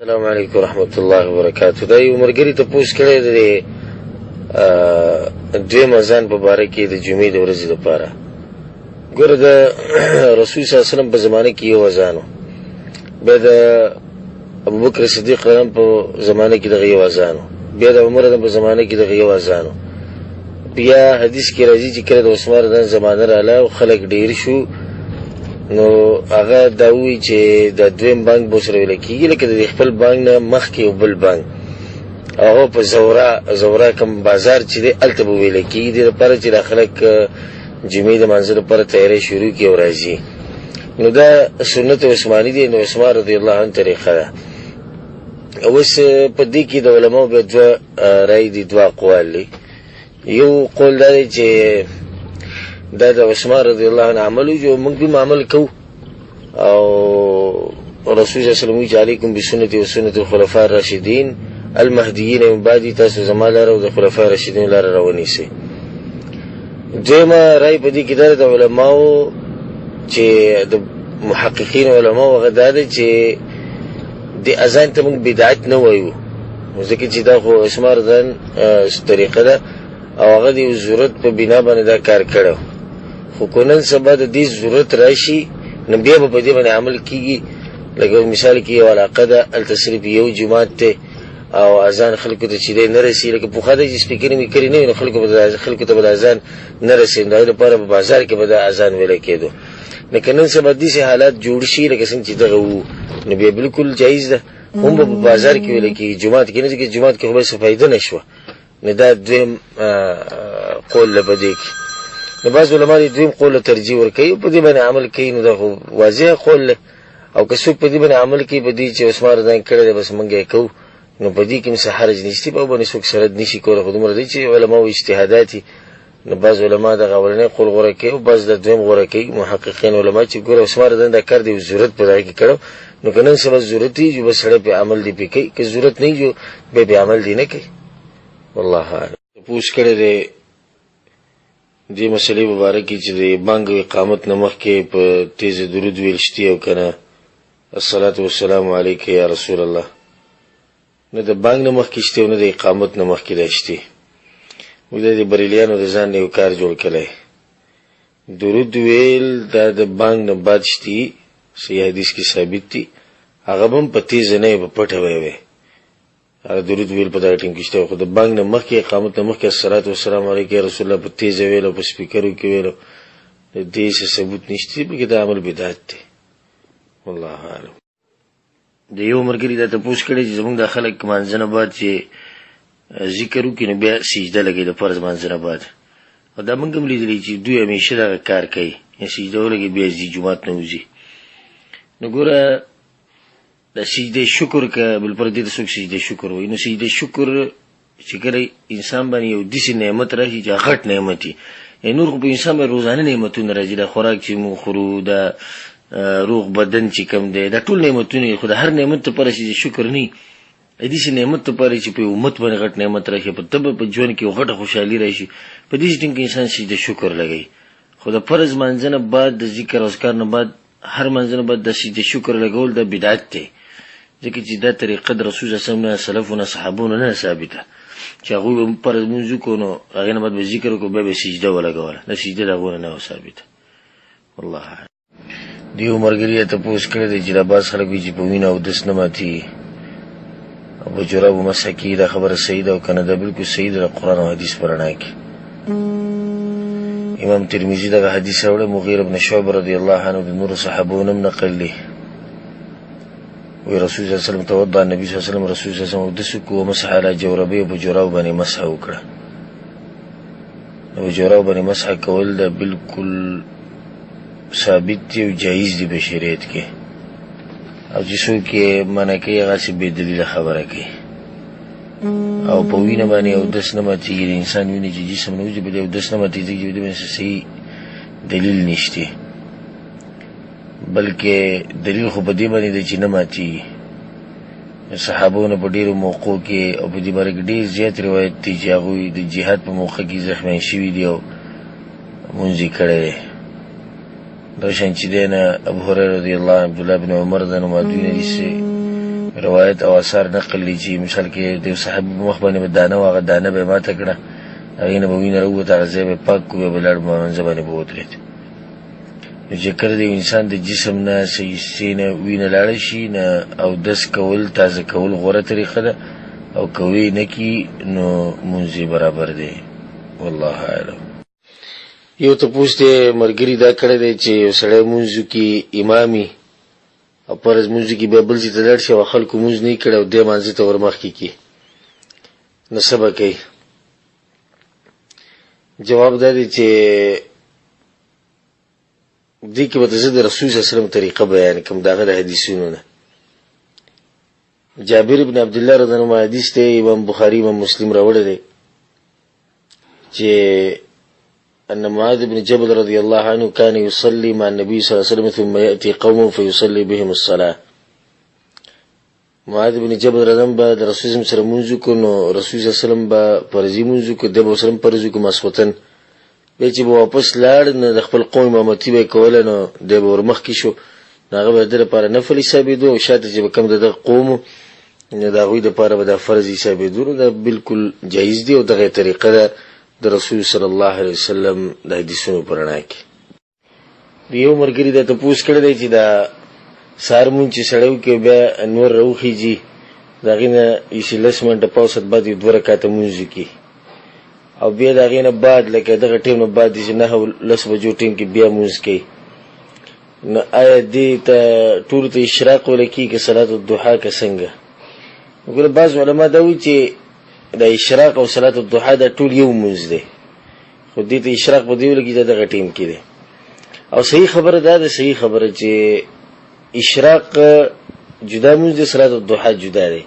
السلام علیکم ورحمت الله وبرکاتہ. دا یو ملګري تپوس کړی دی دویم اذان په باره کې د جمعې د ورځې دپاره. ګوره د رسول صلی الله علیه وسلم په زمانه کې یو اذان و، بیا د ابوبکر صدیق رضی په زمانه کې دغه یو اذان و، بیا د عمر په زمانه کې دغه یو اذان و. بیا حدیث کې راځي چې کله د عثمان رضی زمانه راله او خلک ډېر شو، نو هغه دا وایي چې د دویم بانک به ورسره ویله کېږي لکه د خپل بانک نه مخکې یو بل بانک، هغه په زورا کوم بازار چې دی هلته به ویله کېږي، دې لپاره چې دا خلک جمعې د لمانځه لپاره تیاری شروع کړي او راځي. نو دا سنت عثماني دی، نو عثمان رضی الله عنه طریقه ده. اوس په دې کې د علماو بیا دوه رایې دي، دوه اقوال دي. یو قول دا دی چې دا د عثمان رضی الله عنه عمل و جو موږ هم عمل کوو، او رسول صلی الله علیه وسلم وایي چې علیکم بسنتي و سنت الخلفاء الراشدین المهدیین من بعدي، تاسو زما لاره او د خلفاء راشدین لاره راونیسئ. دویمه رای په دې کې دا د علماو چې د محققین علماو هغه دا دی چې د اذان ته موږ بدعت نه وایو، ځکه چې دا خو عثمان رضی الله عنه طریقه ده او هغه د یو ضرورت په بنا باندې دا کار کړی، خو که نن سبا د دې ضرورت راشي نو بیا به په دې باندې عمل کېږي. لکه مثال کې یو علاقه ده، هلته صرف یو جومات دی او اذان خلکو ته چې دی نه رسي، لکه پخوا دی چې سپیکرې میکرې نه وي نو خلکو ته به د اذان نه رسي، نو د هغې لپاره په بازار کې به د اذان ویلی کېدو. لکه نن سبا داسې حالات جوړ شي لکه څنګه چې دغه وو، نو بیا بلکل جایز ده، هم به په بازار کې ویلی کېږي، جومات کې نه، ځکه جومات کې خو به څه فایده نه شوه. نو دا دویم قول ده په دې کې. نو بعض علما دې دویم قول له ترجیح ورکوي، په دې باندې عمل کوي، نو دا خو واضح قول دی. او که څوک په دې باندې عمل کوي په دې چې عثمان رضی الله کړی دی بس موږ یې کوو، نو په دې کې څه حرج نشته، په باندې څوک سرد نشي کولی، خو دومره دی چې علماو اجتهادات دي. نو بعض علما دغه اولنی قول غوره کوي او بعض د دویم غوره کوي، محققین علما چې ګوره عثمان رضی الله دا کار دی ضرورت په دغه کې کړو، نو که نن سبا ضرورت وي جو بس سړی پې عمل دی پې کوي، که ضرورت نه وي جو بیا پې عمل دی نه کوي. والله اعلم. پوښ کړی دی دې مسلې په باره کې چې د بانګ او اقامت نه مخکې په تیزه درود ویل شتي او که نه، الصلاة والسلام علیک یا رسول الله. نه د بانګ نه مخکې شتي او نه د اقامت نه مخکې دا شتي. موږ د بریلیانو د ځان نه یو کار جوړ کړی، درود ویل دا د بانګ نه بعد شتي، صحیح حدیث کې ثابت دي، هغه به هم په تیزه نه په پټه وی هغه درود ویل په دغه ټیم کې شته، خو د بانګ نه مخکې اقامت نه مخکې الصلاة والسلام علیک یا رسول الله په تیزه ویل او په سپیکرو کې ویل، د دې څه ثبوت نشته، بلکې دا عمل بدعت دی. والله اعلم. د یو ملګري دا تپوس کړی چې زموږ دا خلک لمانځه نه بعد چې ذکر وکړي نو بیا سجده لګوي د فرض لمانځه نه بعد، او دا موږ هم لیدلي چې دوی همیشه دغه کار کوي، سجده ولګوي بیا ځي جومات نه وځي. نو ګوره د سجده شکر که بلپر دې ته څوک سجده شکر وایي، نو سجده شکر چې کله انسان باندې یو داسې نعمت راشي چې غټ نعمت وي، نور خو په انسان باندې روزانه نعمتونه راځي، دا خوراک چې موږ خورو، دا روغ بدن چې کم دی، دا ټول نعمتونه، خو د هر نعمت لپاره چې شکر نه وي، داسې نعمت لپاره چې په امت باندې غټ نعمت راشي، په طب په ژوند کې یو غټه خوشحالي راشي، په دې ټیم کې انسان سجده شکر لګوي. خو د فرض لمانځه نه بعد د ذکر او اذکار نه بعد هر لمانځه نه بعد د سجده شکر لګول د بدعت دی، ځکه چې دا طریقه د رسول صلی الله علیه وسلم نه سلفونه صحابونه نه ثابته چې هغوی به فرض لمونځ وکړو نو هغې نه بعد به ذکر وکړو بیا به سجده ولګوله، دا سجده د هغو نه ثابته. والله اعلم. د یو ملګري یې تپوس کړی دی چې دا بعض خلک وایي چې په وینه اودس نه ماتېږي او په جرابو مسح کېږي، دا خبره صحیح ده او که نه ده؟ بلکل صحیح ده، د قرآن او حدیث په رڼا کې. امام ترمذي دغه حدیث راوړی، مغیره بن شعبه رضی الله عنه د نورو صحابو نه هم نقل دی، وی رسول صلی الله علیه وسلم توضأ النبي صلی الله علیه وسلم، رسول صلی الله علیه وسلم اودس وکړو ومسح علی جوربه، په جورابو باندې مسح وکړه. په جورابو باندې مسح کول دا بلکل ثابت دی او جایز دی په شریعت کې، او چې څوک یې منع کوي هغسې بې دلیله خبره کوي. او په وینه باندې اودس نه ماتېږي، د انسان وینې چې جسم نه وځي په دې اودس نه ماتېږي، ځکه چې په دې باندې صحیح دلیل نشته، بلکې دلیل خو په دې باندې دی چې نه ماتېږي. صحابو نه په ډېرو موقعو کې او په دې باره کې ډېر زیات روایت دی چې هغوی د جهاد په موقع کې زخمیان شوي دي او لمونځ یې کړی دی. دا شان چې دی نه ابو هریره رضی الله عنه، عبدالله بن عمر ده، نو ما دوی نه حدیث روایت او اثار نقل لی چې مثال کې د صحابي مخ باندې دانه واغه دانه به ماته کړه هغه نه به وینه راوته هغه ځای به پاک کو به لړ باندې باندې بوتلې نو چې کړه د انسان د جسم نه سینه وینه لاړ شي نه او دس کول تازه کول غوره طریقه ده او کوي نه کی نو مونږی برابر دی والله اعلم. یو ته پوښتنه مرګري دا کړی دی چې یو سړی مونږ کې امامي او پرز مونږ کې به بل ځای ته لاړ شي او خلکو مونږ نه کړي او د مانځي ته ورمخکې کی نو سبا کوي. جواب دا دی چې دې کې به د رسول صلی الله علیه وسلم طریقه بیان کوم داغه د حدیثونو نه. جابر بن عبد الله رضی الله عنه حدیث ته امام بخاری امام مسلم راوړی دی چې أن معاذ بن جبل رضي الله عنه كان يصلي مع النبي صلى الله عليه وسلم ثم يأتي قوم فيصلي بهم الصلاة. معاذ بن جبل رضي الله عنه د رسول الله سره مونږ کو نو رسول الله صلی الله علیه وسلم با فرضي مونږ کو د وسلم فرض کو مسوتن به چې واپس لاړ نه د خپل قوم امامتي به کول نو د ورمخ کې شو هغه به د لپاره نفل حساب دو او شاته چې کم د قوم نه دا غوي د لپاره به د فرض حساب دو دا بالکل جایز دی او دغه طریقه ده د رسول صلی الله علیه وسلم د حدیثونو پرنا کې. دیو مرګری د تپوس کړی دی چې دا سارمون چې سړیو کې بیا انور روخیږي داغه نه یشلس منټه پاوسط بعد یو دوه رکعاته مونږ کی او بیا داغه نه بعد لکه دغه ټیم نه بعد چې نه لس بجو ټیم کې بیا مونږ کی نو آیا دې ته ټول ته اشراق ولکې کې صلات الضحى کا څنګه وګوره بعض علما دا وایي چې د اشراق او صلات الضحى دا ټول یو مونږ دی خو دې ته اشراق په دیول کې دا ټیم کې دی او صحیح خبره ده صحیح خبره چې اشراق جدا مونږ دی صلات الضحى جدا دی.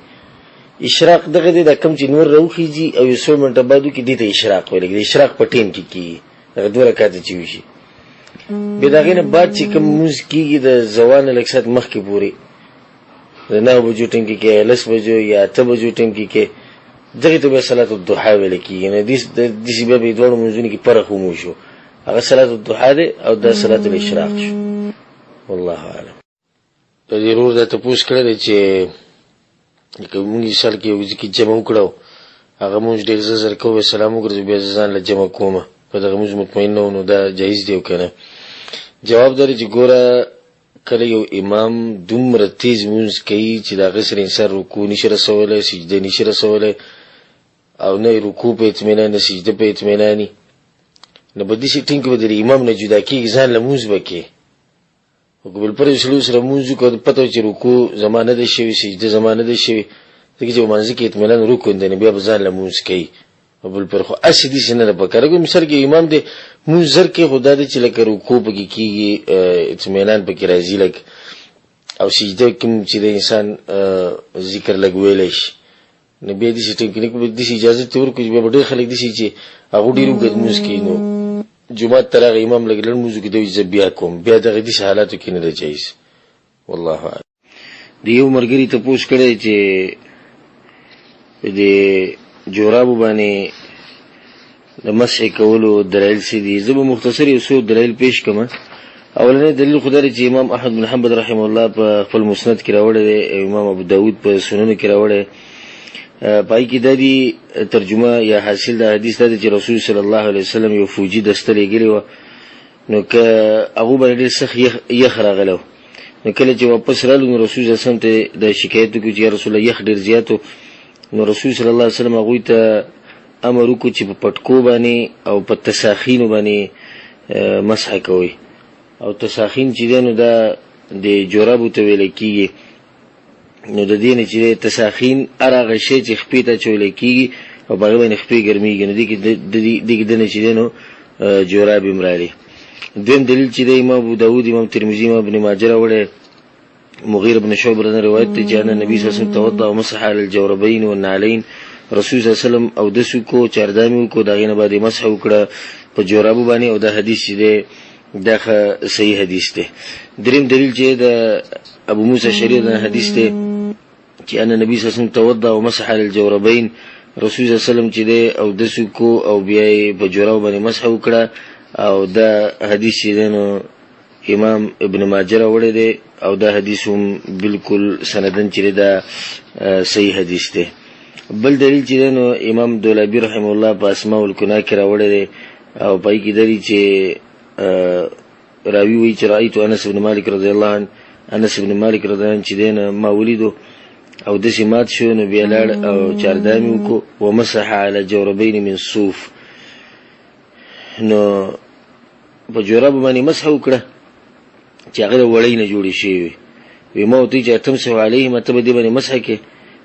اشراق دغه دی د کم چې نور راوخیږي او یو څو منټه بعد کې دې ته اشراق ویل کېږي. اشراق په ټیم کې کیږي دغه دوه رکعات چې وشي به دغه نه بعد چې کوم مونږ کیږي د زوال لکسات مخ کې پوری د 9 بجو ټیم کې کې لس بجو یا 8 بجو ټیم کې کې دغه ته به صلات الضحى ویل کېږي. نه د دې به دوه مونږونه کې فرق مو شو هغه صلات الضحى دی او د صلات الاشراق شو والله اعلم. ضرور دا تاسو کړی چې کومې سال کې یو ځکه جمع وکړو هغه مونږ ډېر زر کوو سلام وکړو بیا ځان له جمع کومه په دغه مونږ مطمئن نو دا جایز دی کنه. جواب دی چې ګوره کله یو امام دومره تیز مونږ کوي چې دا غسر انسان رکوع نشي رسولای سجده نشي رسولای او نه رکوع په اطمینان نه سجده په اطمینان نه بده شي ټینګ به د امام نه جدا کیږي ځان له مونږ بکې او بل پر شلو سره مونږ کو پته چې رکوع زمانه ده شي سجده زمانه ده شي دغه چې مانځي کې اطمینان رکوع نه بیا ځان له مونږ کوي او بل پر خو اسی دي څنګه نه پکاره مثال کې امام دې مونږ زر کې خدا دې چې لکه رکوع پکې کیږي اطمینان پکې راځي لکه او سجده کوم چې د انسان ذکر لګوي شي نه به دې ټیکنیک به دې اجازه تور کوي به ډېر خلک دي چې هغه ډیرو ګدموس کینو جمعه تر امام لګلن موږ کې دوی زبیا کوم بیا دغه دي حالاتو کې نه جایز والله اعلم. دیو مرګری ته پوښ کړی چې دې جورابو باندې د مسح کولو دلایل سي دي زبر مختصر یو څو دلایل پیش کوم. اولنې دلیل خدای چې امام احمد بن حنبل رحم الله په خپل مسند کې راوړی دی امام ابو داود په سنن کې راوړی پای کې د دې ترجمه یا حاصل د حدیث د چې رسول صلی الله علیه وسلم یو فوجي دسته لګلی و نو که هغه باندې سخت یخ راغلو نو کله چې واپس رالو نو رسول صلی الله علیه وسلم ته د شکایت وکړي چې رسول الله یخ ډیر زیاتو نو رسول صلی الله علیه وسلم هغه ته امر وکړي چې په پټکو باندې او په تساخین باندې مسح کوي او تساخین چې نو دا د جورابو ته ویل کیږي نو د دې نه چې تساخین هغه شی چې خپې ته چول کیږي او باغ باندې خپې ګرميږي نو دغه د نه چې نو جوراب امرالي. دیم دلیل چې د امام ابو داود امام ترمذی امام ابن ماجه راوړي مغیر بن شعبہ رضی روایت ته چې ان نبی صلی الله علیه وسلم توضا ومسح على الجوربين والنعلين رسول صلی الله علیه وسلم او د سکو چاردامي کو دغه نه باندې مسح وکړه په جورابو باندې او د حدیث دی دغه صحیح حدیث دی. دریم دلیل چې د ابو موسی شریعه د حدیث دی چې ان نبی صلی الله علیه وسلم توضا ومسح على الجوربين رسول صلی الله علیه وسلم چې دی او د سکو او بیا په جورابو باندې مسح وکړه او دا حدیث دی نو امام ابن ماجه راوړی دی او دا حدیث هم بالکل سندن چې دا صحیح حدیث دی. بل دلیل چې نو امام دولابي رحم الله په اسماء الکنا کې راوړی دی او پای کې دلی چې راوی وی چې رأيت انس بن مالک رضی الله عنه انس بن مالک رضی الله عنه چې دین ما ولیدو او د سیمات شو نو بیا لاړ او چاردامي وکړو ومسح على جوربين من صوف نو په جورب باندې مسح وکړه چې هغه وړۍ نه جوړې شي وي ما ته چې تمسح عليهما تبدي باندې مسح کې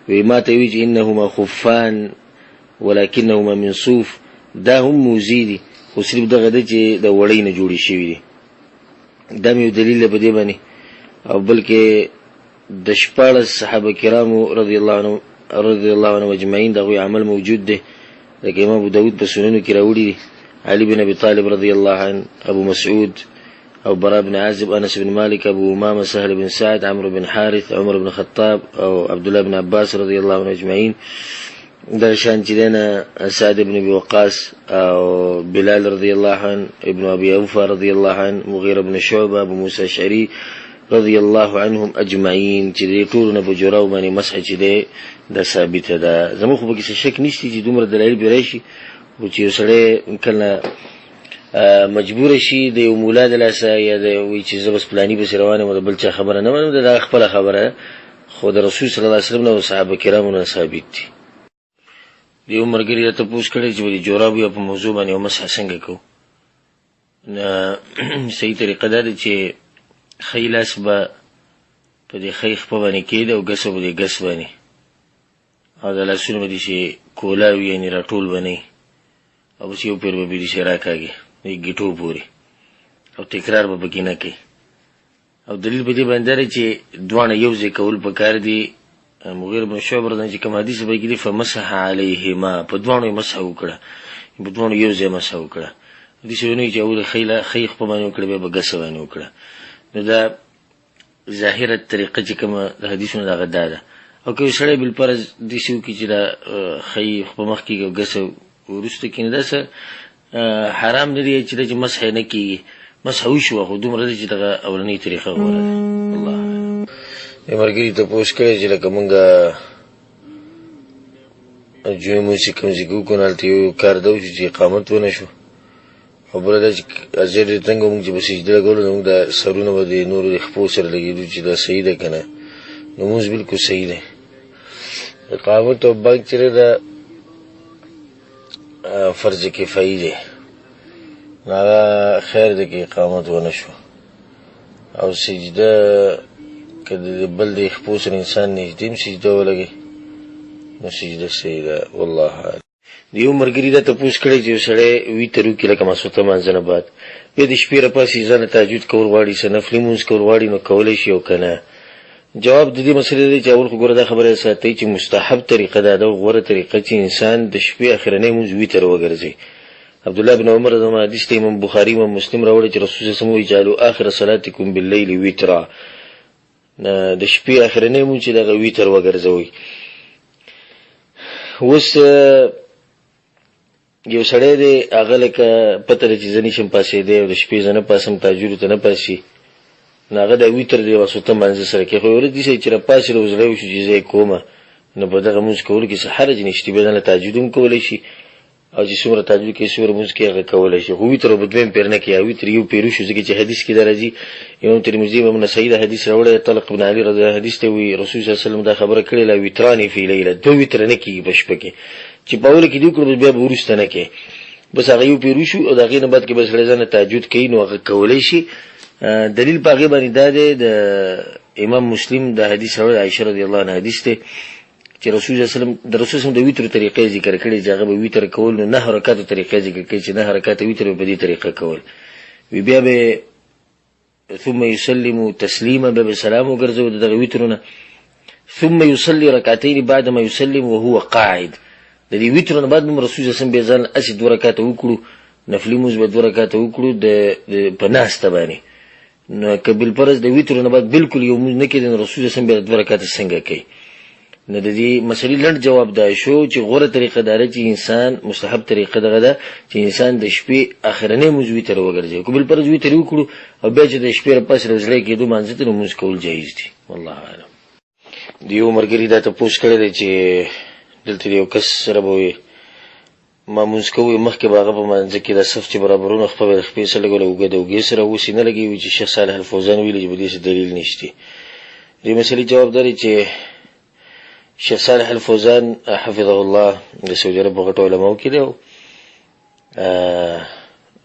وي ما ته وی چې انهما خفان ولكنهما من صوف دا هم موزيدي خو صرف دغه د چې د وړۍ نه جوړې شي وي دا مې دلیل په دې باندې او بلکې د شپاړس صحابه کرامو رضی الله عنهم اجمعین دغه عمل موجود دی لکه امام ابو داود په سننو کې راوړي علي بن ابي طالب رضی الله عنه ابو مسعود او براء بن عازب انس بن مالك ابو امامه سهل بن سعد عمرو بن حارث عمر بن خطاب او عبد الله بن عباس رضی الله عنهم اجمعین در شان چې دنا سعد بن ابي وقاص او بلال رضی الله عنه ابن ابي اوفى رضی الله عنه مغيره بن شعبه ابو موسى الاشعري رضی الله عنهم اجمعین چې دې ټول نه بجراو باندې مسح چې ده د ثابت ده. زموږ خو به شک نشته چې دومره دلایل به راشي او چې سره کله مجبور شي د یو مولا د لاسه یا د وی چې زبس پلاني به روانه مده بل چا خبره نه منم د خپل خبره خو د رسول صلی الله علیه وسلم او صحابه کرامو نه ثابت دي. د عمر ګری ته پوښتنه کړې چې د جوراب یو په موضوع باندې مسح څنګه کو نه صحیح طریقه ده چې خیلاس با په دې خیخ په باندې کېده او ګس په دې ګس باندې او د لاسونو باندې شي کولاوي یعنی راټول باندې او چې یو پیر به دې شي راکاږي دې ګټو پوری او تکرار به بګینه کوي او دلیل په دې باندې چې دوانه یو ځای کول پکار دي. مغیر بن شعبه رضی الله عنه کوم حدیث به کې فمسح علیهما په دوانه مسح وکړه په دوانه یو ځای مسح وکړه دې شونه چې اول خیخ په باندې وکړه به ګس باندې وکړه. دا ظاهره طریقه چې کوم د حدیثونو دا غدا ده او که سړی بل فرض دي شو کې چې دا خیخ په مخ کې ګس ورسته کې نه ده حرام نه دی چې د مسح نه کیږي مسح وشو خو دومره چې دا اولنۍ طریقه غوړه الله مرګري ته پوښ کړی چې لکه مونږه جومو چې کوم ځګو کونالته یو کار دو چې اقامت ونه شو خبره ده چې اجر څنګه مونږ چې په سجده کولو نو د سرونه به د نورو خپو سره لګېدو چې دا صحیح ده که نه نو مونږ بالکل صحیح دی. اقامت او بانک چې ده فرض کفایي دی هغه خیر دی که اقامت ونه شو او سجده که د بل د خپو سره انسان نږدې هم سجده ولګي نو سجده صحیح ده والله اعلم. دیو مرګری دا تپوس کړی چې سړی وی ترو کې لکه مسوته منځنه بعد به د شپې را پاسې ځان تهجد کول غواړي سنفلی مونږ کول غواړي نو کولای شي او کنه. جواب د دې مسلې دی چې اول خو ګوره دا خبره ساتي چې مستحب طریقه ده او غوره طریقه چې انسان د شپې اخرنۍ مونږ وی تر وګرځي. عبد الله بن عمر رضی الله عنه حدیث ته امام بخاری او مسلم راوړي چې رسول الله صلی الله علیه وسلم جالو اخر صلاتکم باللیل وترا د شپې اخرنۍ مونږ چې دغه وی تر وګرځوي. وس یو سړی دی هغه لکه پته لري چې زه نشم پاسېدی او د شپې زه نه پاسم تهجد ته نه پاسي نو هغه د ویتر دی وسوته منځ سره کې خو ورته دي چې را پاسې له زړه وشو چې زه کومه نو په دغه مونږ کولو کې څه حرج نشته به نه تهجد هم کولی شي او چې څومره تهجد کې څومره مونږ کې هغه کولی شي خو ویتر به دویم پیر نه کوي ویتر یو پیرو شو ځکه چې حدیث کې درځي امام ترمذی امام نسائی دا حدیث راوړی طلق بن علی رضی الله عنه حدیث ته وی رسول صلی الله علیه وسلم دا خبره کړې لا ویترانی فی لیله دو ویتر نه کیږي په شپه کې چې په اول کې دی کړو بیا به ورسته نه کې بس هغه یو پیرو شو او دا غي نه بعد کې بس لزانه تهجد کوي نو هغه کولی شي. دلیل پاغه باندې دا دی د امام مسلم دا حدیث راوړی عائشه رضی الله عنها حدیث ته چې رسول الله صلی الله علیه وسلم د رسول صلی الله علیه وسلم د ویتر طریقې ذکر کړي چې هغه به ویتر کول نو نه حرکت طریقې ذکر کړي چې نه حرکت ویتر په دې طریقه کول وی بیا به ثم يسلم تسلیما به سلام وګرځو دغه ویترونه ثم يصلي ركعتين بعد ما يسلم وهو قاعد د دې ویترونه بعد رسول الله صلی الله علیه وسلم به ځان اسید ورکعات وکړو نفلی موږ به ورکعات وکړو د پناسته باندې نو کبل پرز د ویترونه بعد بالکل یو موږ نه کېدن رسول الله صلی الله علیه وسلم به ورکعات څنګه کوي نو د دې مسلې لنډ جواب دا شو چې غوره طریقه دا ده چې انسان مستحب طریقه دغه ده چې انسان د شپې اخرنۍ مزوي تر وګرځي کو بل پر زوي تر وکړو او بیا چې د شپې پس رزلې کېدو مانځ ته موږ کول جایز دي والله اعلم. دیو مرګری دا ته پوښ کړی دی چې دلته یو کس سره به ما مونږ کوو مخکې باغه په منځ کې د صف چې برابرونه خپل سره لګول او ګډوګې سره وسی نه لګي چې شیخ صالح الفوزان ویلي چې بده دلیل نشته. دې مسلې جواب دی چې شیخ صالح الفوزان حفظه الله د سعودي عرب غټ علماء کې دی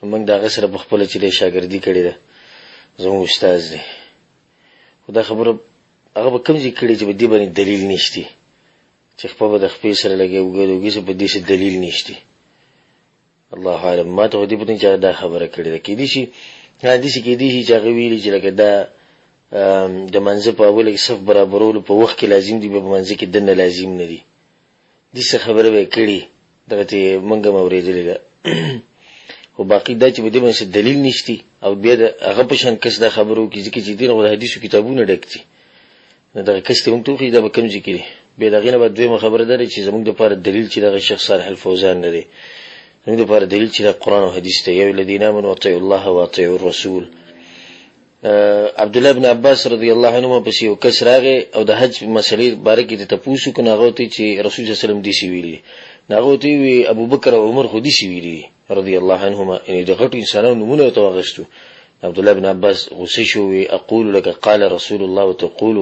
موږ دا غسر په خپل چې شاګردي کړې ده زموږ استاد دی خدا خبره هغه به کوم ځای کړي چې په دې باندې دلیل نشته چې خپل د خپل سره لګي او ګډوګې سره په دې دلیل نشته. الله اعلم ما ته دې پته چې دا خبره کړې ده کې دي شي حدیث کې دي چې هغه ویلي چې لکه دا د منځ په اول کې صف برابرولو په وخت کې لازم دي په منځ کې دنه لازم نه دي دې څه خبره به کړي دغه ته مونږه مورېدلې ده او باقي دا چې په دې باندې دلیل نشته او بیا هغه په شان کس دا خبرو کې چې دین او حدیثو کتابونه ډکتي دا کس ته موږ ته دا به کوم ځکه به دا غینه بعد دویمه خبره ده چې زموږ د لپاره دلیل چې دا شیخ صالح الفوزان نه دی زموږ د لپاره دلیل چې دا قرآن او حدیث ته یو الذین آمنوا اطیعوا الله واطیعوا الرسول. عبد الله بن عباس رضی الله عنهما پس یو کس راغی او د حج مسلې باره کې ته پوښتنه کوي هغه ته چې رسول الله صلی الله علیه وسلم دي سی ویلي هغه ته وی ابو بکر او عمر خو دي سی ویلي رضی الله عنهما ان د غټو انسانانو نمونه توغشتو. عبد الله بن عباس غصه شو وی اقول لك قال رسول الله وتقول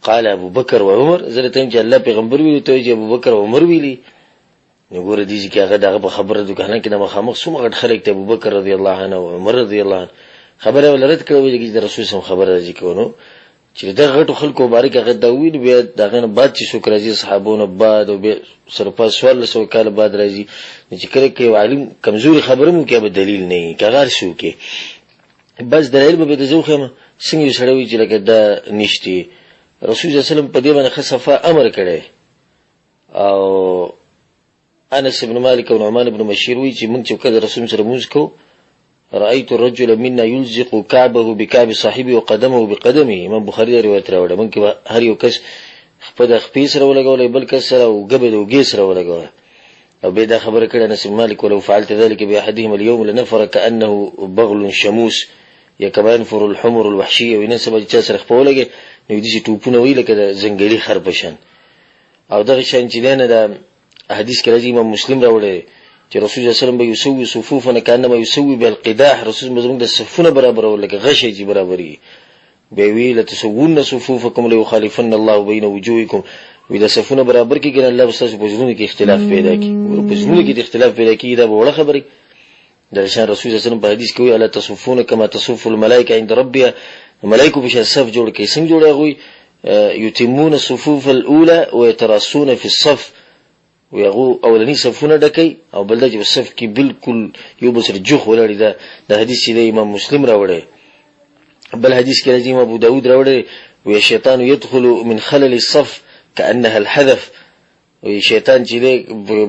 قال ابو بکر و عمر زه ته چې الله پیغمبر ویلي ته چې ابو بکر او عمر ویلي نو ګوره دي چې هغه دغه خبره دکانه کې نه مخامخ څومره غټ خلک ته ابو بکر رضی الله عنه او عمر رضی الله عنه خبره ولرت کړو چې د رسول سم خبره راځي کوو چې د غټو خلکو مبارک هغه دا ویل بیا دغه نه بعد چې شکر راځي صحابونو بعد او به سرپاس سوال سو کال بعد راځي چې کله کې عالم کمزوري خبره مو کې به دلیل نه کاغار شو کې بس دلیل به د زوخه څنګه سره چې لکه دا نشتی رسول الله صلی الله علیه وسلم په دې باندې خصفه امر کړي او انس بن مالک او نعمان بن بشیر وی چې موږ چې کله رسول سره موږ کو رأيت الرجل منا يلزق كعبه بكعب صاحبه وقدمه بقدمه. امام بخاری روایت راوړه موږ هر یو کس خپل خپې سره ولګولې بل کس سره او غبد او ګي سره ولګول او به دا خبره کړه انس بن مالک ولو فعلت ذلك باحدهم اليوم لنفر كانه بغل شموس يكبان فر الحمر الوحشيه وينسب چې سره خپل لګي نو دې ټوپونه ویل کده زنګلي خربشن او دغه شان چې نه دا حدیث کې راځي امام مسلم راوړي چې رسول الله صلی الله علیه وسلم به یسوي صفوفنا کانما یسوي بالقداح رسول مزمون د صفونه برابر ولکه غشي چې برابري به ویل تسوون صفوفکم ليخالفن الله بین وجوهکم ودا صفونه برابر کې ګره الله بس په ژوند کې اختلاف پیدا کی ور په ژوند کې اختلاف پیدا کی دا وړه خبره د شان رسول الله صلی الله علیه وسلم په حدیث کې وی الا تصفون كما تصف الملائکه عند ربها ملائکه په صف جوړ کې څنګه جوړه یتمون الصفوف الاولى ويتراصون في الصف ويغو اولنی صفونه ډکې او بل د صف کې بالکل یو بسر جوخ ولري دا د حدیث دی امام مسلم راوړی بل حدیث کې راځي ابو داود راوړی وی شیطان يدخل من خلل الصف كانها الحذف وی شیطان چې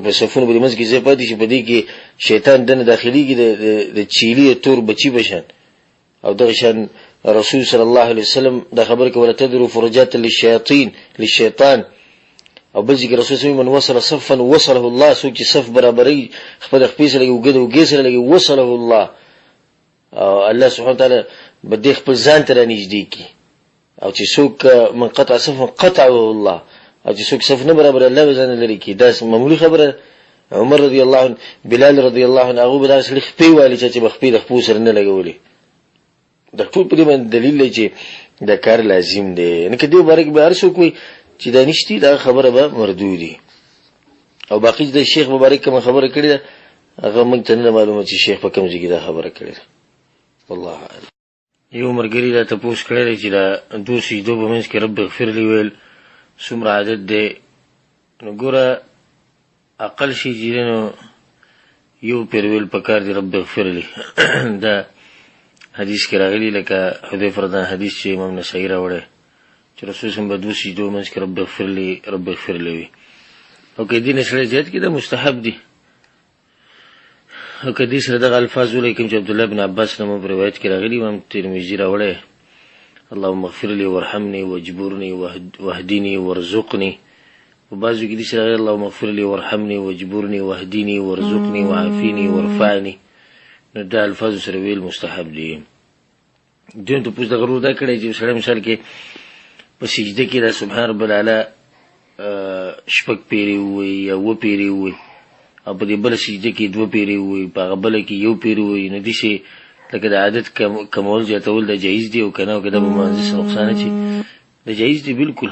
په صفونه باندې مسکی ځای پاتې شي په دې کې شیطان دنه داخليږي د چيلي تور بچي بشن او دغه شان رسول صلی الله علیه وسلم دا خبر کې ولته درو فرجات للشیطان او بل ذکر رسول الله من وصل صفا وصله الله سوچ صف برابرۍ خپل خپې سره وګد او ګیسره لګي وصله الله او الله سبحانه وتعالى بده خپل ځان ته نږدې کی او چې څوک من قطع صف قطعه الله او چې څوک صف نه برابر الله ځان لري کی دا معمولی خبره. عمر رضی الله عنه بلال رضی الله عنه هغه به دا سړي خپې والی چې بخپې د خپو سره نه لګولي د ټول په دې باندې دلیل دی چې دا کار لازم دی نه کدی مبارک به هر څوک وي چې دا نشتی دا خبره به مردودي او باقی د شیخ مبارک کوم خبره کړی ده هغه موږ ته نه معلومه چې شیخ په کوم ځای کې دا خبره کړې ده والله اعلم. یو مرګری دا تاسو کړی چې دا دوسی دو به منځ کې رب اغفر لي ویل څومره عادت دی نو ګوره عقل شي جیرنو یو پر ویل پکار دی رب اغفر لي دا حدیث کې راغلی لکه حذیفه رضی الله حدیث چې امام نسائی راوړی چې رسول الله به دوسی دو منځ کې رب اغفر لي او کې دین سره زیات کې دا مستحب دي او کدی سره د الفاظ ولیکم چې عبد الله بن عباس نوم په روایت کې راغلی امام ترمذی راوړی اللهم اغفر لي وارحمني واجبرني واهدني وارزقني په بعضو کې داسې راغلي اللهم اغفر لي وارحمني واجبرني واهدني وارزقني وعافيني وارفعني، نو دا الفاظو سره ویل مستحب دي. دویم تپوس دغه ورو دا کړی چې سړی مثال کې په سجده کې دا سبحان رب الاعلی شپږ پیرې ووایي یا اووه پیرې ووایي، او په دې بله سجده کې دوه پیرې ووایي، په هغه بله کې یو پیر ووایي، نو داسې لکه د عادت کمول زیاتول دا جایز دي، او که نه او که دا په مانځه څه نقصان اچي، دا جایز دي بالکل،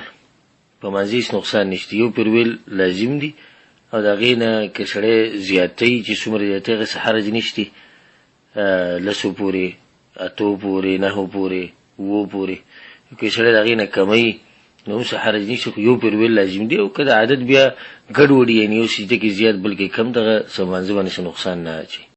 په مانځه هېڅ نقصان نشته. یو پیر ویل لازم دي، او د هغې نه که سړی زیاتوي چې څومره زیاتوي هغې څه حرج نشته، لسو پورې، اتو پورې، نهو پورې، اوو پورې، که سړی د هغې نه کموي نو هم څه حرج نشته، خو یو پیر ویل لازم دي. او که د عادت بیا ګډوډ یعنې یو سجده کې زیات بل کې کم، دغه څه مانځه باندې څه نقصان نه اچوي.